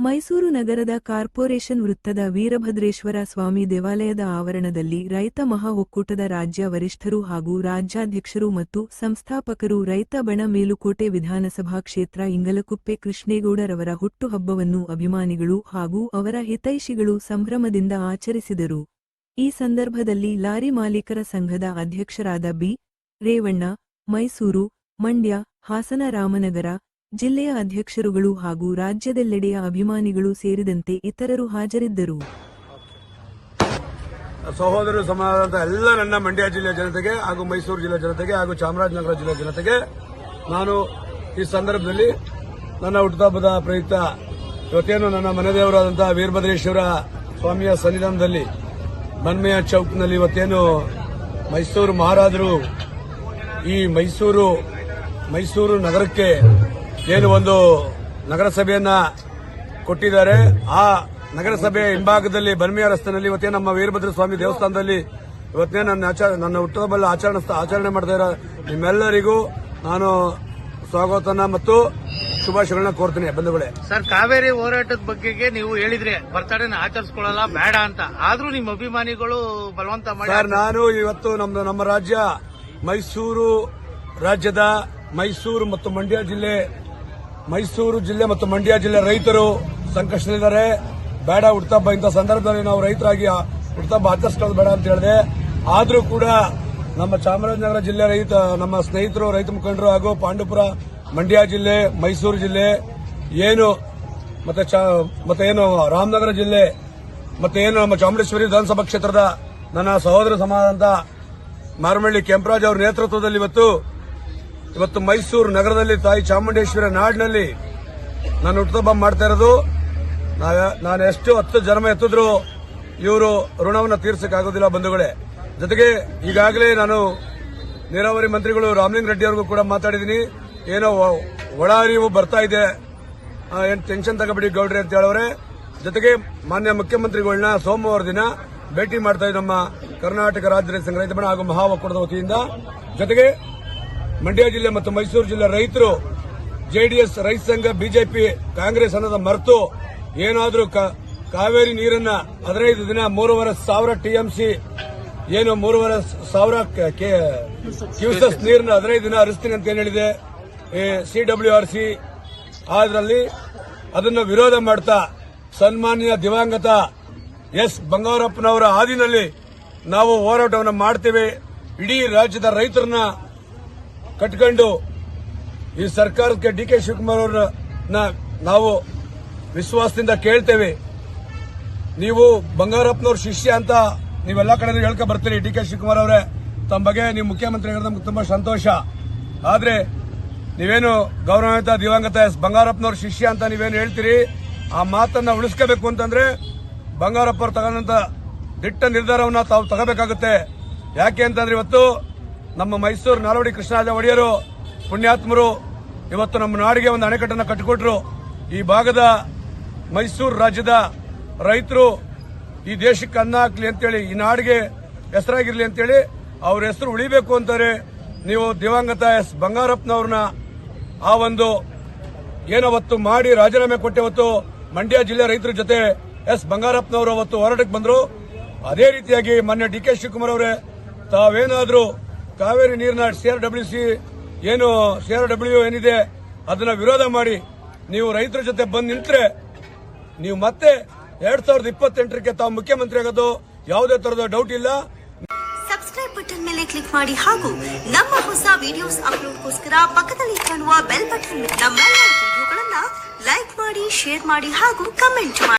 ಮೈಸೂರು ನಗರದ ಕಾರ್ಪೊರೇಷನ್ ವೃತ್ತದ ವೀರಭದ್ರೇಶ್ವರ ಸ್ವಾಮಿ ದೇವಾಲಯದ ಆವರಣದಲ್ಲಿ ರೈತ ಮಹಾ ಒಕ್ಕೂಟದ ರಾಜ್ಯ ವರಿಷ್ಠರು ಹಾಗೂ ರಾಜ್ಯಾಧ್ಯಕ್ಷರು ಮತ್ತು ಸಂಸ್ಥಾಪಕರು ರೈತ ಬಣ ಮೇಲುಕೋಟೆ ವಿಧಾನಸಭಾ ಕ್ಷೇತ್ರ ಇಂಗಲಕುಪ್ಪೆ ಕೃಷ್ಣೇಗೌಡರವರ ಹುಟ್ಟುಹಬ್ಬವನ್ನು ಅಭಿಮಾನಿಗಳು ಹಾಗೂ ಅವರ ಹಿತೈಷಿಗಳು ಸಂಭ್ರಮದಿಂದ ಆಚರಿಸಿದರು. ಈ ಸಂದರ್ಭದಲ್ಲಿ ಲಾರಿ ಮಾಲೀಕರ ಸಂಘದ ಅಧ್ಯಕ್ಷರಾದ ಬಿ. ರೇವಣ್ಣ, ಮೈಸೂರು, ಮಂಡ್ಯ, ಹಾಸನ, ರಾಮನಗರ ಜಿಲ್ಲೆಯ ಅಧ್ಯಕ್ಷರುಗಳು ಹಾಗೂ ರಾಜ್ಯದೆಲ್ಲೆಡೆಯ ಅಭಿಮಾನಿಗಳು ಸೇರಿದಂತೆ ಇತರರು ಹಾಜರಿದ್ದರು. ಸಹೋದರ ಸಮಾಜದ ಎಲ್ಲ ನನ್ನ ಮಂಡ್ಯ ಜಿಲ್ಲೆಯ ಜನತೆಗೆ ಹಾಗೂ ಮೈಸೂರು ಜಿಲ್ಲೆಯ ಜನತೆಗೆ ಹಾಗೂ ಚಾಮರಾಜನಗರ ಜಿಲ್ಲೆಯ ಜನತೆಗೆ ನಾನು ಈ ಸಂದರ್ಭದಲ್ಲಿ ನನ್ನ ಹುಟ್ಟುಹಬ್ಬದ ಪ್ರಯುಕ್ತ ಇವತ್ತೇನು ನನ್ನ ಮನೆದೇವರಾದಂತಹ ವೀರಭದ್ರೇಶ್ವರ ಸ್ವಾಮಿಯ ಸನ್ನಿಧಾನದಲ್ಲಿ ಮನ್ಮೆಯ ಚೌಕ್ನಲ್ಲಿ ಇವತ್ತೇನು ಮೈಸೂರು ಮಹಾರಾಜರು ಈ ಮೈಸೂರು ನಗರಕ್ಕೆ ಏನು ಒಂದು ನಗರಸಭೆಯನ್ನ ಕೊಟ್ಟಿದ್ದಾರೆ. ಆ ನಗರಸಭೆಯ ಹಿಂಭಾಗದಲ್ಲಿ ಬನ್ಮಿಯ ರಸ್ತೆಯಲ್ಲಿ ಇವತ್ತೇ ನಮ್ಮ ವೀರಭದ್ರ ಸ್ವಾಮಿ ದೇವಸ್ಥಾನದಲ್ಲಿ ಇವತ್ತೇ ನನ್ನ ಹುಟ್ಟುಹಬ್ಬ ಆಚರಣೆ ಮಾಡ್ತಾ ಇರೋ ನಿಮ್ಮೆಲ್ಲರಿಗೂ ನಾನು ಸ್ವಾಗತನ ಮತ್ತು ಶುಭಾಶಯಗಳನ್ನ ಕೋರ್ತೀನಿ. ಬಂಧುಗಳೇ, ಸರ್, ಕಾವೇರಿ ಹೋರಾಟದ ಬಗ್ಗೆ ನೀವು ಹೇಳಿದ್ರಿ ಬರ್ತಡೇನ ಆಚರಿಸಿಕೊಳ್ಳಲ್ಲ ಬೇಡ ಅಂತ, ಆದ್ರೂ ನಿಮ್ಮ ಅಭಿಮಾನಿಗಳು ಬಲವಂತ ಮಾಡಿ. ಸರ್, ನಾನು ಇವತ್ತು ನಮ್ಮ ರಾಜ್ಯ ಮೈಸೂರು ರಾಜ್ಯದ ಮೈಸೂರು ಮತ್ತು ಮಂಡ್ಯ ಜಿಲ್ಲೆ ಮತ್ತು ಮಂಡ್ಯ ಜಿಲ್ಲೆ ರೈತರು ಸಂಕಷ್ಟದಲ್ಲಿದ್ದಾರೆ. ಬೇಡ ಹುಟ್ಟುಹಬ್ಬ, ಇಂಥ ಸಂದರ್ಭದಲ್ಲಿ ನಾವು ರೈತರಾಗಿ ಹುಟ್ಟುಹಬ್ಬ ಆಚರಿಸ್ಕೊಳ್ಳೋದು ಬೇಡ ಅಂತ ಹೇಳಿದೆ. ಆದರೂ ಕೂಡ ನಮ್ಮ ಚಾಮರಾಜನಗರ ಜಿಲ್ಲೆ ನಮ್ಮ ಸ್ನೇಹಿತರು ರೈತ ಮುಖಂಡರು ಹಾಗೂ ಪಾಂಡುಪುರ ಮಂಡ್ಯ ಜಿಲ್ಲೆ, ಮೈಸೂರು ಜಿಲ್ಲೆ ಏನು ಮತ್ತೆ ಏನು ರಾಮನಗರ ಜಿಲ್ಲೆ ಮತ್ತೆ ಏನು ನಮ್ಮ ಚಾಮುಂಡೇಶ್ವರಿ ವಿಧಾನಸಭಾ ಕ್ಷೇತ್ರದ ನನ್ನ ಸಹೋದರ ಸಮಾಜದ ಮಾರಮಳ್ಳಿ ಕೆಂಪರಾಜ್ ಅವರ ನೇತೃತ್ವದಲ್ಲಿ ಇವತ್ತು ಮೈಸೂರು ನಗರದಲ್ಲಿ ತಾಯಿ ಚಾಮುಂಡೇಶ್ವರಿ ನಾಡಿನಲ್ಲಿ ನಾನು ಹುಟ್ಟುಹಬ್ಬ ಮಾಡ್ತಾ ಇರೋದು. ನಾನು ಎಷ್ಟು 10 ಜನ್ಮ ಎತ್ತಿದ್ರು ಇವರು ಋಣವನ್ನು ತೀರ್ಸಕ್ಕಾಗೋದಿಲ್ಲ ಬಂಧುಗಳೇ. ಜೊತೆಗೆ ಈಗಾಗಲೇ ನಾನು ನೀರಾವರಿ ಮಂತ್ರಿಗಳು ರಾಮಲಿಂಗ ರೆಡ್ಡಿ ಅವರಿಗೂ ಕೂಡ ಮಾತಾಡಿದ್ದೀನಿ. ಏನೋ ಒಳ ಹರಿವು ಬರ್ತಾ ಇದೆ, ಏನು ಟೆನ್ಷನ್ ತಗೋಬಿಡಿ ಗೌಡ್ರಿ ಅಂತ ಹೇಳವ್ರೆ. ಜೊತೆಗೆ ಮಾನ್ಯ ಮುಖ್ಯಮಂತ್ರಿಗಳನ್ನ ಸೋಮವಾರ ದಿನ ಭೇಟಿ ಮಾಡ್ತಾ ಇದ್ದೀವಿ ನಮ್ಮ ಕರ್ನಾಟಕ ರಾಜ್ಯ ರೈತ ಸಂಘ ರೈತ ಬಣ ಹಾಗೂ ಮಹಾ ಒಕ್ಕೂಟದ ವತಿಯಿಂದ. ಜೊತೆಗೆ ಮಂಡ್ಯ ಜಿಲ್ಲೆ ಮತ್ತು ಮೈಸೂರು ಜಿಲ್ಲೆ ರೈತರು ಜೆಡಿಎಸ್, ರೈತ ಸಂಘ, ಬಿಜೆಪಿ, ಕಾಂಗ್ರೆಸ್ ಅನ್ನೋದ ಮರೆತು ಏನಾದರೂ ಕಾವೇರಿ ನೀರನ್ನ 15 ದಿನ 3,500 ಟಿಎಂಸಿ ಏನು 3,500 ಕ್ಯೂಸೆಸ್ ನೀರನ್ನ 15 ದಿನ ಹರಿಸ್ತೀನಿ ಅಂತ ಏನ್ ಹೇಳಿದೆ CWRC. ಅದರಲ್ಲಿ ಅದನ್ನು ವಿರೋಧ ಮಾಡ್ತಾ ಸನ್ಮಾನ್ಯ ದಿವಂಗತ ಎಸ್ ಬಂಗಾರಪ್ಪನವರ ಹಾದಿನಲ್ಲಿ ನಾವು ಹೋರಾಟವನ್ನು ಮಾಡ್ತೇವೆ. ಇಡೀ ರಾಜ್ಯದ ರೈತರನ್ನ ಕಟ್ಕೊಂಡು ಈ ಸರ್ಕಾರಕ್ಕೆ ಡಿ ಕೆ ಶಿವಕುಮಾರ್ ಅವರನ್ನ ನಾವು ವಿಶ್ವಾಸದಿಂದ ಕೇಳ್ತೇವೆ. ನೀವು ಬಂಗಾರಪ್ಪನವ್ರ ಶಿಷ್ಯ ಅಂತ ನೀವೆಲ್ಲ ಕಡೆ ಹೇಳ್ಕೊ ಬರ್ತೀರಿ. ಡಿ ಕೆ ಶಿವಕುಮಾರ್ ಅವರೇ, ತಮ್ಮ ಬಗ್ಗೆ ನೀವು ಮುಖ್ಯಮಂತ್ರಿ ನಮ್ಗೆ ತುಂಬಾ ಸಂತೋಷ. ಆದ್ರೆ ನೀವೇನು ಗೌರವಾನ್ವಿತ ದಿವಂಗತ ಎಸ್ ಬಂಗಾರಪ್ಪನವ್ರ ಶಿಷ್ಯ ಅಂತ ನೀವೇನು ಹೇಳ್ತೀರಿ, ಆ ಮಾತನ್ನ ಉಳಿಸ್ಕೋಬೇಕು ಅಂತಂದ್ರೆ ಬಂಗಾರಪ್ಪ ಅವರು ತಗೊಂಡಂತ ದಿಟ್ಟ ನಿರ್ಧಾರವನ್ನ ತಾವು ತಗೋಬೇಕಾಗುತ್ತೆ. ಯಾಕೆ ಅಂತಂದ್ರೆ ಇವತ್ತು ನಮ್ಮ ಮೈಸೂರು ನಾಲ್ವಡಿ ಕೃಷ್ಣರಾಜ ಒಡೆಯರು ಪುಣ್ಯಾತ್ಮರು ಇವತ್ತು ನಮ್ಮ ನಾಡಿಗೆ ಒಂದು ಅಣೆಕಟ್ಟನ್ನು ಕಟ್ಟಿಕೊಟ್ರು. ಈ ಭಾಗದ ಮೈಸೂರು ರಾಜ್ಯದ ರೈತರು ಈ ದೇಶಕ್ಕೆ ಅನ್ನ ಹಾಕ್ಲಿ ಅಂತೇಳಿ, ಈ ನಾಡಿಗೆ ಹೆಸರಾಗಿರ್ಲಿ ಅಂತೇಳಿ ಅವ್ರ ಹೆಸರು ಉಳಿಬೇಕು ಅಂತಾರೆ. ನೀವು ದಿವಂಗತ ಎಸ್ ಬಂಗಾರಪ್ಪನವ್ರನ್ನ ಆ ಒಂದು ಏನವತ್ತು ಮಾಡಿ ರಾಜೀನಾಮೆ ಕೊಟ್ಟೆ ಮಂಡ್ಯ ಜಿಲ್ಲೆ ರೈತರ ಜೊತೆ ಎಸ್ ಬಂಗಾರಪ್ಪನವರು ಅವತ್ತು ಹೋರಾಟಕ್ಕೆ ಬಂದ್ರು. ಅದೇ ರೀತಿಯಾಗಿ ಮಾನ್ಯ ಡಿ ಕೆ ಶಿವಕುಮಾರ್ ಅವರೇ, ತಾವೇನಾದ್ರೂ ಕಾವೇರಿ ನೀರಿನ CRW ಏನಿದೆ ಅದನ್ನ ವಿರೋಧ ಮಾಡಿ ನೀವು ರೈತರ ಜೊತೆ ಬಂದು ನಿಂತ್ರೆ ನೀವು ಮತ್ತೆ 2028ಕ್ಕೆ ತಾವು ಮುಖ್ಯಮಂತ್ರಿ ಆಗೋದು ಯಾವುದೇ ತರದ ಡೌಟ್ ಇಲ್ಲ. ಸಬ್ಸ್ಕ್ರೈಬ್ ಬಟನ್ ಮೇಲೆ ಕ್ಲಿಕ್ ಮಾಡಿ ಹಾಗೂ ನಮ್ಮ ಹೊಸ ವಿಡಿಯೋಸ್ ಅಪ್ಲೋಡ್ಗೋಸ್ಕರ ಪಕ್ಕದಲ್ಲಿ ಕಾಣುವ ಬೆಲ್ ಬಟನ್ ನಮ್ಮೆಲ್ಲ ವಿಡಿಯೋಗಳನ್ನ ಲೈಕ್ ಮಾಡಿ, ಶೇರ್ ಮಾಡಿ ಹಾಗೂ ಕಮೆಂಟ್ ಮಾಡಿ.